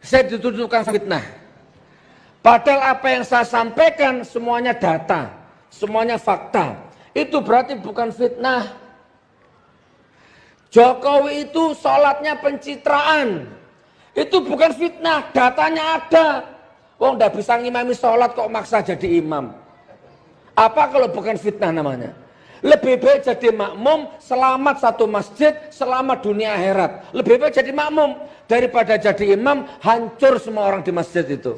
saya dituduhkan fitnah. Padahal apa yang saya sampaikan semuanya data, semuanya fakta. Itu berarti bukan fitnah. Jokowi itu sholatnya pencitraan. Itu bukan fitnah, datanya ada. Wong ndak bisa ngimami sholat kok maksa jadi imam. Apa kalau bukan fitnah namanya? Lebih baik jadi makmum, selamat satu masjid, selamat dunia akhirat. Lebih baik jadi makmum daripada jadi imam, hancur semua orang di masjid itu.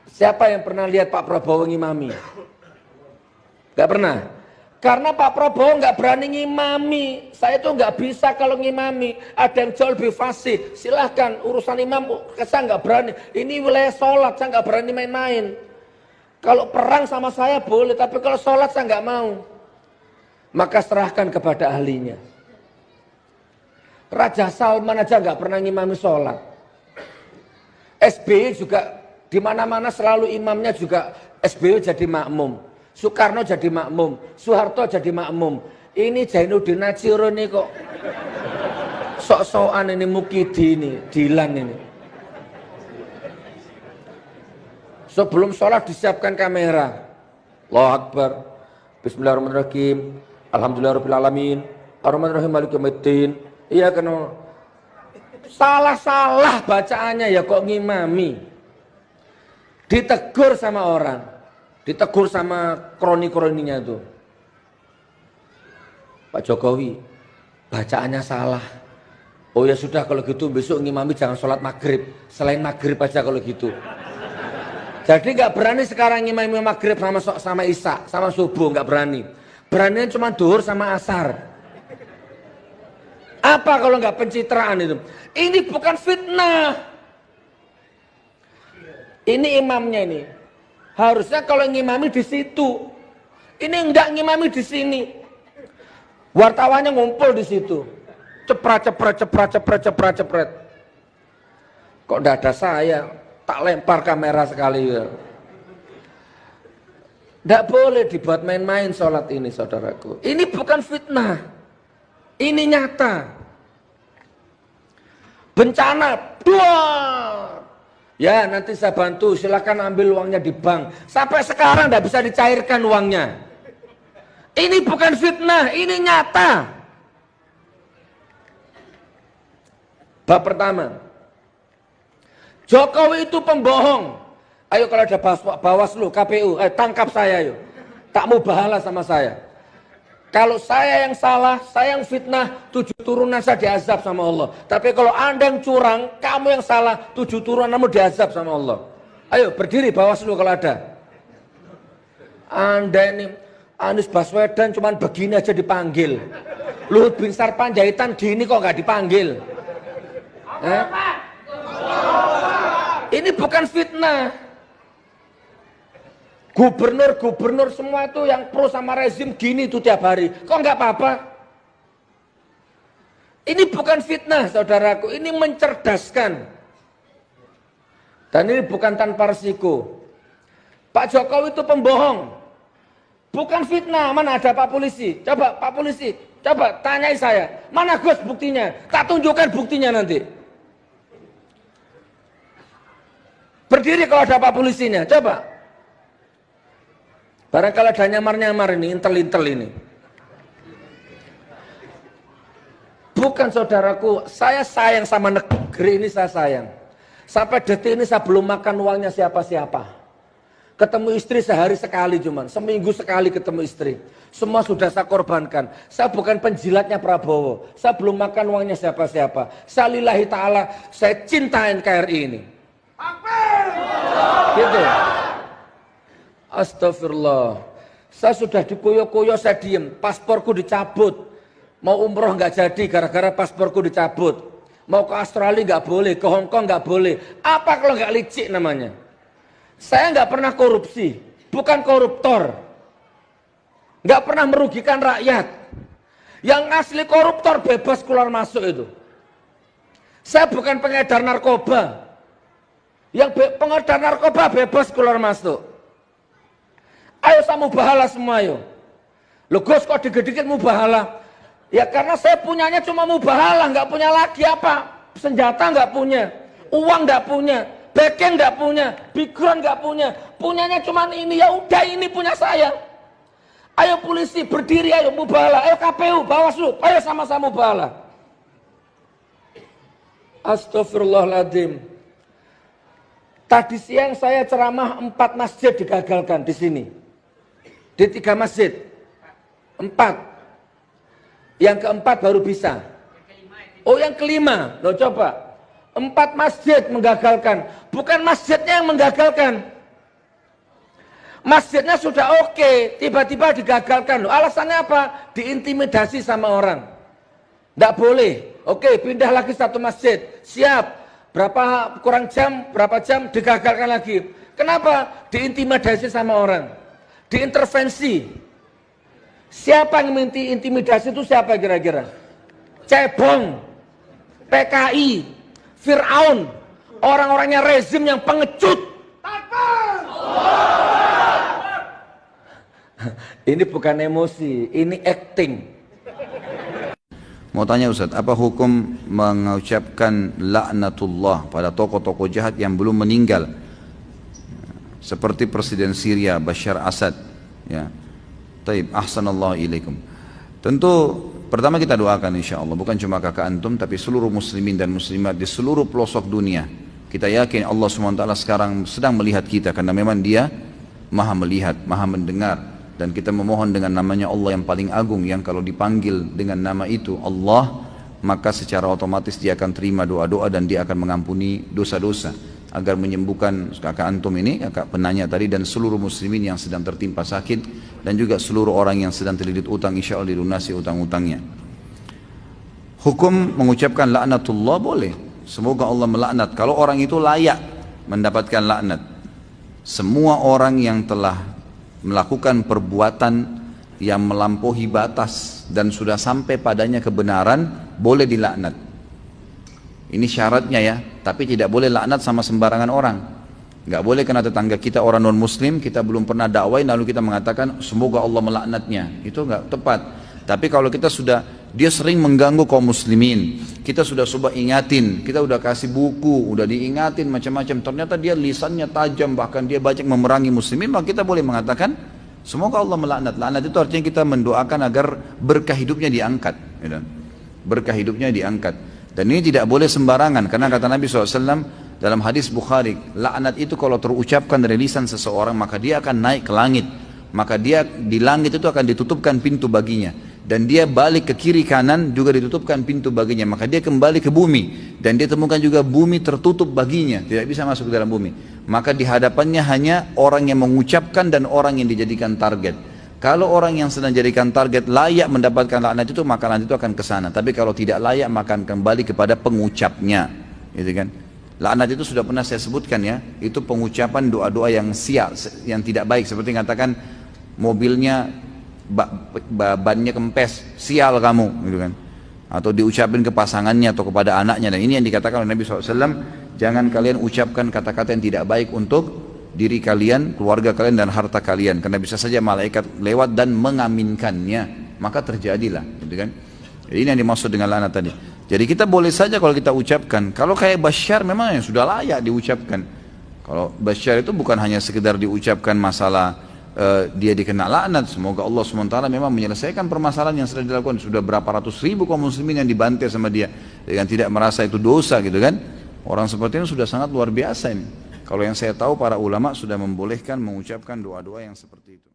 Siapa yang pernah lihat Pak Prabowo ngimami? Gak pernah. Karena Pak Prabowo nggak berani ngimami. Saya tuh nggak bisa kalau ngimami. Ada yang jauh lebih fasih. Silahkan urusan imam, saya nggak berani. Ini wilayah sholat, saya nggak berani main-main. Kalau perang sama saya boleh, tapi kalau sholat saya nggak mau. Maka serahkan kepada ahlinya. Raja Salman aja nggak pernah ngimami sholat. SBY juga di mana-mana selalu imamnya juga SBY jadi makmum. Soekarno jadi makmum, Soeharto jadi makmum. Ini Zainuddin Nadjiro nih kok sok-sokan ini, Mukidi ini, Dilan ini. Sebelum sholat disiapkan kamera. Allahu Akbar. Bismillahirrahmanirrahim. Alhamdulillahirrahmanirrahim. Ar-Rahmanirrahim Maliki Yaumiddin. Iya kan. Salah-salah bacaannya ya kok ngimami. Ditegur sama orang. Ditegur sama kroni-kroninya itu. Pak Jokowi, bacaannya salah. Oh ya sudah kalau gitu besok ngimami jangan sholat maghrib. Selain maghrib aja kalau gitu. Jadi nggak berani sekarang ngimami maghrib sama isya, sama subuh nggak berani. Beraninya cuma duhur sama asar. Apa kalau nggak pencitraan itu? Ini bukan fitnah. Ini imamnya ini. Harusnya kalau ngimami di situ. Ini enggak ngimami di sini. Wartawannya ngumpul di situ. Cepret. Kok enggak ada saya? Tak lempar kamera sekali. Enggak boleh dibuat main-main sholat ini, saudaraku. Ini bukan fitnah. Ini nyata. Bencana. Duar. Ya nanti saya bantu, silakan ambil uangnya di bank. Sampai sekarang tidak bisa dicairkan uangnya. Ini bukan fitnah, ini nyata. Bab pertama, Jokowi itu pembohong. Ayo kalau ada Bawaslu, KPU, tangkap saya yuk. Tak mau bahala sama saya. Kalau saya yang salah, saya yang fitnah, 7 turunan saya diazab sama Allah. Tapi kalau Anda yang curang, kamu yang salah, 7 turunanmu diazab sama Allah. Ayo berdiri Bawaslu kalau ada. Anda ini, Anies Baswedan cuman begini aja dipanggil. Luhut Bin Sarpanjaitan gini kok nggak dipanggil. Ini bukan fitnah. Gubernur semua itu yang pro sama rezim gini tuh tiap hari. Kok nggak apa-apa? Ini bukan fitnah, saudaraku. Ini mencerdaskan. Dan ini bukan tanpa resiko. Pak Jokowi itu pembohong. Bukan fitnah. Mana ada Pak Polisi? Coba Pak Polisi, coba tanyai saya. Mana Gus buktinya? Tak tunjukkan buktinya nanti. Berdiri kalau ada Pak Polisinya, coba. Barangkali ada nyamar-nyamar ini, intel-intel ini. Bukan saudaraku, saya sayang sama negeri ini, saya sayang. Sampai detik ini saya belum makan uangnya siapa-siapa. Ketemu istri sehari sekali cuman, seminggu sekali ketemu istri. Semua sudah saya korbankan. Saya bukan penjilatnya Prabowo. Saya belum makan uangnya siapa-siapa. Saya lillahi ta'ala, saya cinta NKRI ini. Gitu. Astagfirullah. Saya sudah dikuyok-kuyok, saya diem. Pasporku dicabut. Mau umroh nggak jadi gara-gara pasporku dicabut. Mau ke Australia nggak boleh, ke Hong Kong nggak boleh. Apa kalau nggak licik namanya? Saya nggak pernah korupsi, bukan koruptor. Nggak pernah merugikan rakyat. Yang asli koruptor bebas keluar masuk itu. Saya bukan pengedar narkoba. Yang pengedar narkoba bebas keluar masuk. Ayo sama mubahala semua ayo. Loh Gus kok dikit-dikit mubahala? Ya karena saya punyanya cuma mubahalah, nggak punya lagi apa? Senjata nggak punya, uang nggak punya, backing nggak punya, background nggak punya. Punyanya cuma ini, ya udah ini punya saya. Ayo polisi berdiri, ayo mubahalah, ayo KPU, Bawaslu, ayo sama-sama mubahalah. Astagfirullahaladzim. Tadi siang saya ceramah 4 masjid digagalkan di sini. Di 3 masjid. 4. Yang keempat baru bisa. Oh yang kelima. Loh coba. 4 masjid menggagalkan. Bukan masjidnya yang menggagalkan. Masjidnya sudah oke, tiba-tiba digagalkan. Loh, alasannya apa? Diintimidasi sama orang. Tidak boleh. Oke, pindah lagi 1 masjid. Siap. Berapa jam digagalkan lagi. Kenapa? Diintimidasi sama orang. Diintervensi. Siapa yang intimidasi itu siapa kira-kira? Cebong, PKI, Fir'aun, orang-orangnya rezim yang pengecut. Ini bukan emosi, ini acting. Mau tanya Ustaz, apa hukum mengucapkan laknatullah pada tokoh-tokoh jahat yang belum meninggal? Seperti Presiden Syria Bashar Assad. Ya. Taib, ahsanallahu ilaikum. Tentu pertama kita doakan insya Allah, bukan cuma kakak antum, tapi seluruh muslimin dan muslimat di seluruh pelosok dunia. Kita yakin Allah SWT sekarang sedang melihat kita, karena memang Dia maha melihat, maha mendengar. Dan kita memohon dengan namanya Allah yang paling agung, yang kalau dipanggil dengan nama itu Allah, maka secara otomatis Dia akan terima doa-doa dan Dia akan mengampuni dosa-dosa, agar menyembuhkan kakak antum ini, kakak penanya tadi, dan seluruh muslimin yang sedang tertimpa sakit, dan juga seluruh orang yang sedang terlilit utang, insya Allah dilunasi utang-utangnya. Hukum mengucapkan laknatullah boleh, semoga Allah melaknat kalau orang itu layak mendapatkan laknat. Semua orang yang telah melakukan perbuatan yang melampaui batas dan sudah sampai padanya kebenaran boleh dilaknat. Ini syaratnya ya, tapi tidak boleh laknat sama sembarangan orang. Nggak boleh karena tetangga kita orang non muslim, kita belum pernah dakwain lalu kita mengatakan semoga Allah melaknatnya. Itu nggak tepat. Tapi kalau kita sudah, dia sering mengganggu kaum muslimin, kita sudah coba ingatin, kita udah kasih buku, udah diingatin macam-macam, ternyata dia lisannya tajam, bahkan dia banyak memerangi muslimin, maka kita boleh mengatakan semoga Allah melaknat. Laknat itu artinya kita mendoakan agar berkah hidupnya diangkat, ya, berkah hidupnya diangkat. Dan ini tidak boleh sembarangan, karena kata Nabi SAW dalam hadis Bukhari, laknat itu kalau terucapkan dari lisan seseorang maka dia akan naik ke langit, maka dia di langit itu akan ditutupkan pintu baginya, dan dia balik ke kiri kanan juga ditutupkan pintu baginya, maka dia kembali ke bumi dan dia temukan juga bumi tertutup baginya, tidak bisa masuk ke dalam bumi. Maka di hadapannya hanya orang yang mengucapkan dan orang yang dijadikan target. Kalau orang yang sedang jadikan target layak mendapatkan laknat itu, maka laknat itu akan ke sana. Tapi kalau tidak layak maka akan kembali kepada pengucapnya, gitu kan. Laknat itu sudah pernah saya sebutkan ya, itu pengucapan doa-doa yang yang tidak baik, seperti mengatakan mobilnya bannya kempes, sial kamu, gitu kan. Atau diucapin ke pasangannya atau kepada anaknya. Dan ini yang dikatakan oleh Nabi SAW, jangan kalian ucapkan kata-kata yang tidak baik untuk diri kalian, keluarga kalian dan harta kalian, karena bisa saja malaikat lewat dan mengaminkannya, maka terjadilah, gitu kan. Jadi ini yang dimaksud dengan laknat tadi. Jadi kita boleh saja kalau kita ucapkan. Kalau kayak Bashar memang yang sudah layak diucapkan. Kalau Bashar itu bukan hanya sekedar diucapkan masalah dia dikena laknat, semoga Allah SWT memang menyelesaikan permasalahan yang sudah dilakukan. Sudah berapa ratus ribu kaum muslimin yang dibantai sama dia dengan tidak merasa itu dosa, gitu kan. Orang seperti ini sudah sangat luar biasa ini. Kalau yang saya tahu para ulama sudah membolehkan mengucapkan doa-doa yang seperti itu.